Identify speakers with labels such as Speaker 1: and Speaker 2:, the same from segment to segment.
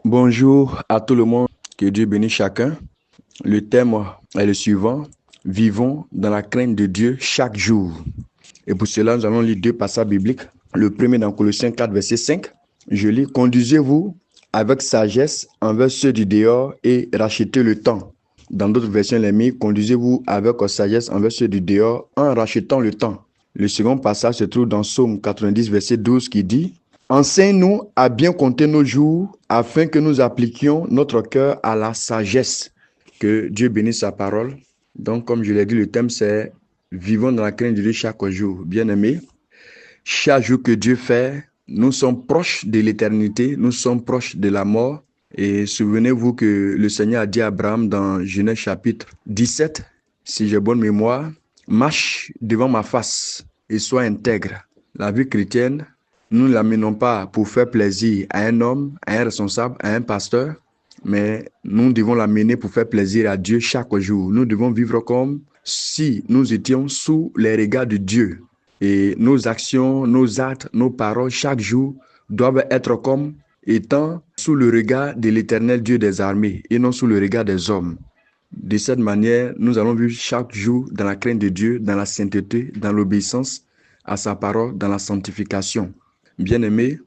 Speaker 1: Bonjour à tout le monde, que Dieu bénisse chacun. Le thème est le suivant, vivons dans la crainte de Dieu chaque jour. Et pour cela, nous allons lire deux passages bibliques. Le premier dans Colossiens 4, verset 5. Je lis, conduisez-vous avec sagesse envers ceux du dehors et rachetez le temps. Dans d'autres versions, les mis, conduisez-vous avec sagesse envers ceux du dehors en rachetant le temps. Le second passage se trouve dans Psaume 90, verset 12 qui dit, enseigne-nous à bien compter nos jours afin que nous appliquions notre cœur à la sagesse. Que Dieu bénisse sa parole. Donc, comme je l'ai dit, le thème c'est vivons dans la crainte de Dieu chaque jour. Bien-aimés, chaque jour que Dieu fait, nous sommes proches de l'éternité, nous sommes proches de la mort. Et souvenez-vous que le Seigneur a dit à Abraham dans Genèse chapitre 17, si j'ai bonne mémoire, marche devant ma face et sois intègre. La vie chrétienne, nous ne l'amenons pas pour faire plaisir à un homme, à un responsable, à un pasteur, mais nous devons l'amener pour faire plaisir à Dieu chaque jour. Nous devons vivre comme si nous étions sous les regards de Dieu. Et nos actions, nos actes, nos paroles, chaque jour, doivent être comme étant sous le regard de l'Éternel Dieu des armées et non sous le regard des hommes. De cette manière, nous allons vivre chaque jour dans la crainte de Dieu, dans la sainteté, dans l'obéissance à sa parole, dans la sanctification. Bien-aimé,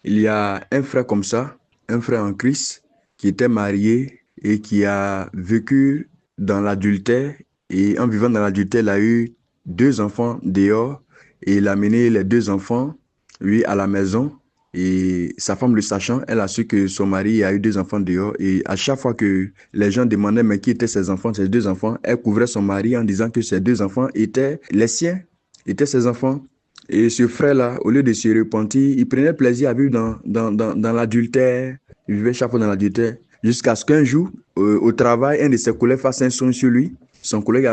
Speaker 1: il y a un frère comme ça, un frère en Christ, qui était marié et qui a vécu dans l'adultère. Et en vivant dans l'adultère, il a eu deux enfants dehors et il a mené les deux enfants, lui, à la maison. Et sa femme le sachant, elle a su que son mari a eu deux enfants dehors. Et à chaque fois que les gens demandaient mais qui étaient ses enfants, ces deux enfants, elle couvrait son mari en disant que ces deux enfants étaient les siens, étaient ses enfants. Et ce frère-là, au lieu de se repentir, il prenait plaisir à vivre dans l'adultère. Il vivait chaque fois dans l'adultère. Jusqu'à ce qu'un jour, au travail, un de ses collègues fasse un songe sur lui. Son collègue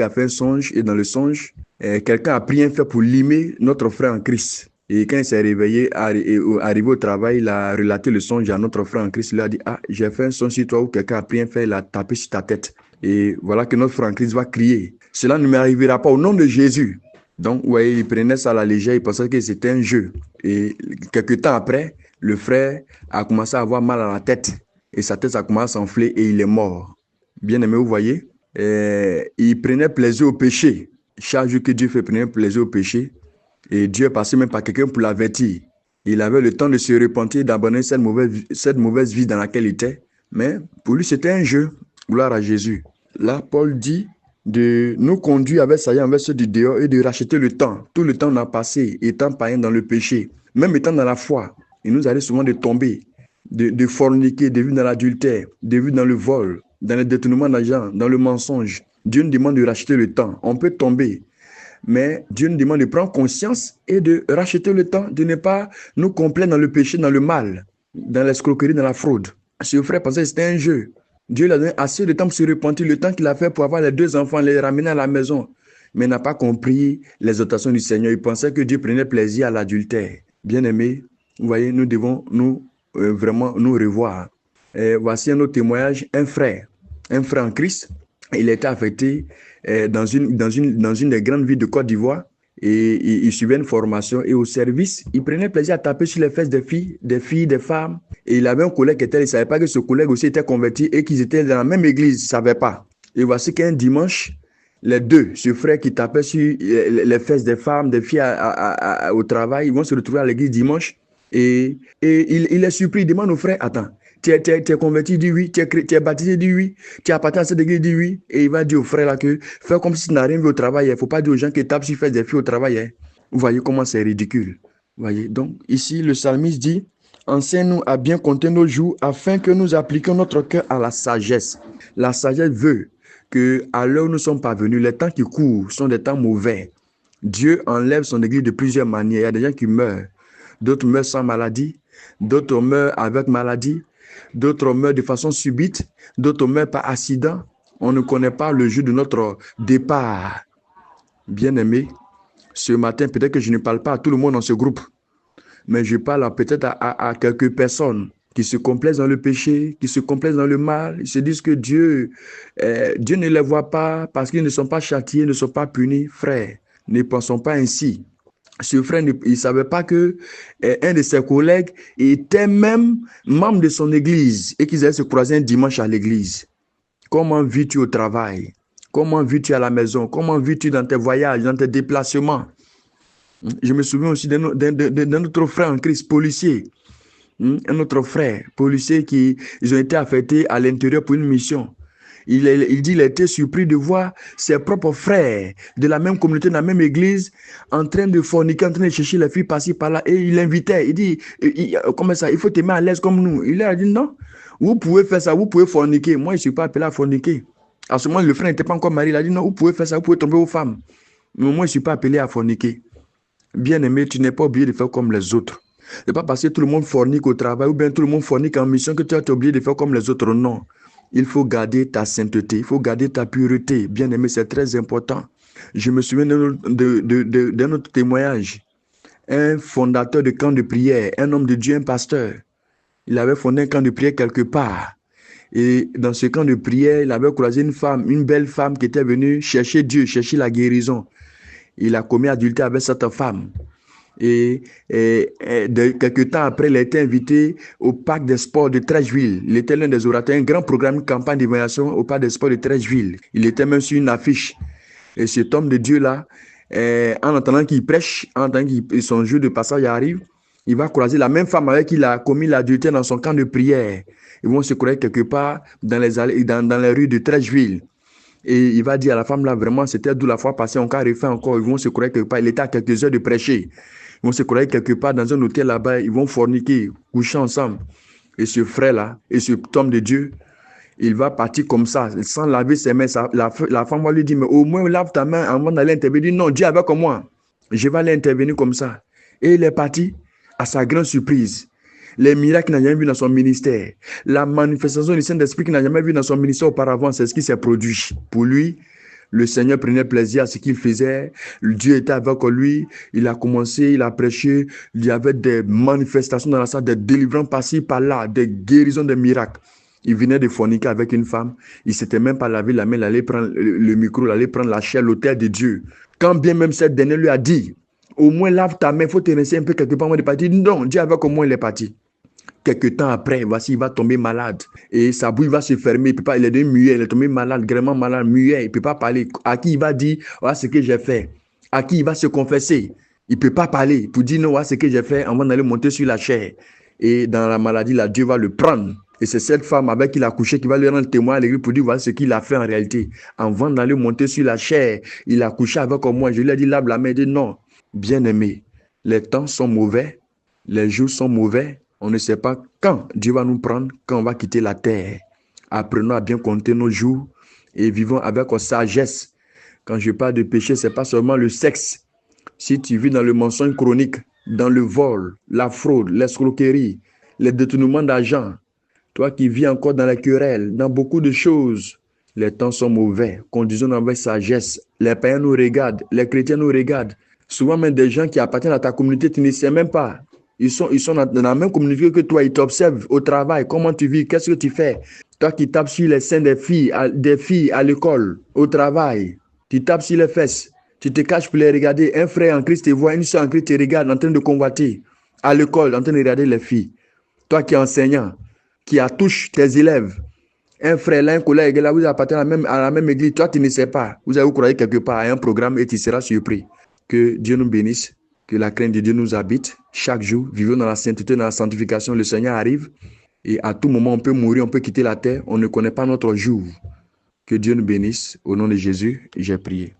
Speaker 1: a fait un songe et dans le songe, quelqu'un a pris un fer pour limer notre frère en Christ. Et quand il s'est réveillé, arrivé au travail, il a relaté le songe à notre frère en Christ. Il a dit, ah, j'ai fait un songe sur toi où quelqu'un a pris un fer, il a tapé sur ta tête. Et voilà que notre frère en Christ va crier. Cela ne m'arrivera pas au nom de Jésus. Donc, vous voyez, il prenait ça à la légère, il pensait que c'était un jeu. Et quelques temps après, le frère a commencé à avoir mal à la tête. Et sa tête a commencé à s'enfler et il est mort. Bien aimé, vous voyez, il prenait plaisir au péché. Chaque jour que Dieu fait prendre plaisir au péché, et Dieu est passé même par quelqu'un pour l'avertir. Il avait le temps de se repentir, d'abandonner cette mauvaise vie dans laquelle il était. Mais pour lui, c'était un jeu. Gloire à Jésus. Là, Paul dit de nous conduire avec ça envers ceux du dehors et de racheter le temps. Tout le temps qu'on a passé étant païen dans le péché, même étant dans la foi. Il nous arrive souvent de tomber, de forniquer, de vivre dans l'adultère, de vivre dans le vol, dans le détournement d'argent, dans le mensonge. Dieu nous demande de racheter le temps. On peut tomber, mais Dieu nous demande de prendre conscience et de racheter le temps, de ne pas nous complaire dans le péché, dans le mal, dans l'escroquerie, dans la fraude. Ce frère pensait que c'était un jeu. Dieu lui a donné assez de temps pour se repentir, le temps qu'il a fait pour avoir les deux enfants, les ramener à la maison. Mais il n'a pas compris l'exhortation du Seigneur. Il pensait que Dieu prenait plaisir à l'adultère. Bien-aimés, vous voyez, nous devons vraiment nous revoir. Voici un autre témoignage, un frère en Christ. Il était affecté dans une des grandes villes de Côte d'Ivoire et il suivait une formation et au service, il prenait plaisir à taper sur les fesses des femmes. Et il avait un collègue qui était, il ne savait pas que ce collègue aussi était converti et qu'ils étaient dans la même église, il ne savait pas. Et voici qu'un dimanche, les deux, ce frère qui tapait sur les fesses des femmes, des filles au travail, ils vont se retrouver à l'église dimanche et il est surpris, il demande au frère, attends, tu es converti, dit oui, tu es baptisé, dit oui, tu appartiens à cette église, dit oui. Et il va dire au frère là que fais comme si tu n'as rien vu au travail. Il ne faut pas dire aux gens qui tapent sur les fesses des filles au travail. Hein. Vous voyez comment c'est ridicule. Vous voyez, donc ici, le psalmiste dit, enseigne-nous à bien compter nos jours afin que nous appliquions notre cœur à la sagesse. La sagesse veut que à l'heure où nous sommes parvenus, les temps qui courent sont des temps mauvais. Dieu enlève son église de plusieurs manières. Il y a des gens qui meurent. D'autres meurent sans maladie. D'autres meurent avec maladie. D'autres meurent de façon subite. D'autres meurent par accident. On ne connaît pas le jour de notre départ. Bien-aimé, ce matin, peut-être que je ne parle pas à tout le monde dans ce groupe, mais je parle peut-être à quelques personnes qui se complaisent dans le péché, qui se complaisent dans le mal. Ils se disent que Dieu ne les voit pas parce qu'ils ne sont pas châtiés, ne sont pas punis. Frères, ne pensons pas ainsi. Ce frère, il ne savait pas que un de ses collègues était même membre de son église et qu'ils allaient se croiser un dimanche à l'église. Comment vis-tu au travail? Comment vis-tu à la maison? Comment vis-tu dans tes voyages, dans tes déplacements? Je me souviens aussi d'un autre frère en Christ, policier. Un autre frère, policier, ils ont été affectés à l'intérieur pour une mission. Il dit qu'il a été surpris de voir ses propres frères de la même communauté, de la même église, en train de forniquer, en train de chercher les filles par-ci, par-là. Et il l'invitait. Il dit, comment ça, il faut te mettre à l'aise comme nous. Il a dit, non, vous pouvez faire ça, vous pouvez forniquer. Moi, je ne suis pas appelé à forniquer. À ce moment, le frère n'était pas encore marié. Il a dit, non, vous pouvez faire ça, vous pouvez tromper vos femmes. Mais moi, je ne suis pas appelé à forniquer. Bien-aimé, tu n'es pas obligé de faire comme les autres. Ce n'est pas parce que tout le monde fornique au travail ou bien tout le monde fornique en mission que tu es obligé de faire comme les autres. Non. Il faut garder ta sainteté, il faut garder ta pureté. Bien-aimé, c'est très important. Je me souviens d'un autre témoignage. Un fondateur de camp de prière, un homme de Dieu, un pasteur. Il avait fondé un camp de prière quelque part. Et dans ce camp de prière, il avait croisé une femme, une belle femme qui était venue chercher Dieu, chercher la guérison. Il a commis adultère avec cette femme. Et quelques temps après, il a été invité au parc des sports de Trècheville. Il était l'un des orateurs, un grand programme, une campagne d'évaluation au parc des sports de Trècheville. Il était même sur une affiche. Et cet homme de Dieu-là, en entendant qu'il prêche, en entendant que son jour de passage arrive, il va croiser la même femme avec qui il a commis l'adultère dans son camp de prière. Ils vont se croiser quelque part dans les rues de Trècheville. Et il va dire à la femme là, vraiment, c'était d'où la fois passée, on va refaire encore. Ils vont se croiser quelque part. Il était à quelques heures de prêcher. Ils vont se croiser quelque part dans un hôtel là-bas. Ils vont forniquer, coucher ensemble. Et ce frère-là, et ce homme de Dieu, il va partir comme ça, sans laver ses mains. La femme va lui dire, mais au moins lave ta main avant d'aller intervenir. Non, Dieu est avec moi. Je vais aller intervenir comme ça. Et il est parti, à sa grande surprise. Les miracles qu'il n'a jamais vu dans son ministère. La manifestation du Saint-Esprit qu'il n'a jamais vu dans son ministère auparavant, c'est ce qui s'est produit. Pour lui, le Seigneur prenait plaisir à ce qu'il faisait. Dieu était avec lui. Il a commencé, il a prêché. Il y avait des manifestations dans la salle, des délivrances par-ci, par-là, des guérisons, des miracles. Il venait de forniquer avec une femme. Il ne s'était même pas lavé la main. Il allait prendre le micro, il allait prendre la chair, l'autel de Dieu. Quand bien même cette dernière lui a dit, au moins lave ta main, il faut te laisser un peu quelque part avant de partir. Non, Dieu avec au moins il est parti. Quelques temps après, voici, il va tomber malade. Et sa bouche va se fermer. Il peut pas, il est devenu muet. Il est tombé malade, vraiment malade, muet. Il ne peut pas parler. À qui il va dire, voilà ce que j'ai fait. À qui il va se confesser. Il ne peut pas parler pour dire non, voilà ce que j'ai fait avant d'aller monter sur la chair. Et dans la maladie, là, Dieu va le prendre. Et c'est cette femme avec qui il a couché qui va lui rendre témoin à l'église pour dire voilà ce qu'il a fait en réalité. Avant d'aller monter sur la chair, il a couché avec moi. Je lui ai dit, lave la main. Il dit non. Bien-aimé, les temps sont mauvais. Les jours sont mauvais. On ne sait pas quand Dieu va nous prendre, quand on va quitter la terre. Apprenons à bien compter nos jours et vivons avec sagesse. Quand je parle de péché, ce n'est pas seulement le sexe. Si tu vis dans le mensonge chronique, dans le vol, la fraude, l'escroquerie, les détournements d'argent, toi qui vis encore dans la querelle, dans beaucoup de choses, les temps sont mauvais. Conduisons avec sagesse. Les païens nous regardent, les chrétiens nous regardent. Souvent même des gens qui appartiennent à ta communauté, tu ne sais même pas. Ils sont dans la même communauté que toi. Ils t'observent au travail. Comment tu vis? Qu'est-ce que tu fais? Toi qui tapes sur les seins des filles à l'école, au travail. Tu tapes sur les fesses. Tu te caches pour les regarder. Un frère en Christ te voit, une soeur en Christ te regarde en train de convoiter. À l'école, en train de regarder les filles. Toi qui es enseignant, qui attouche tes élèves. Un frère là, un collègue là, vous appartenez à la même église. Toi, tu ne sais pas. Vous allez vous croire quelque part à un programme et tu seras surpris. Que Dieu nous bénisse. Que la crainte de Dieu nous habite chaque jour. Vivons dans la sainteté, dans la sanctification. Le Seigneur arrive et à tout moment, on peut mourir, on peut quitter la terre. On ne connaît pas notre jour. Que Dieu nous bénisse. Au nom de Jésus, j'ai prié.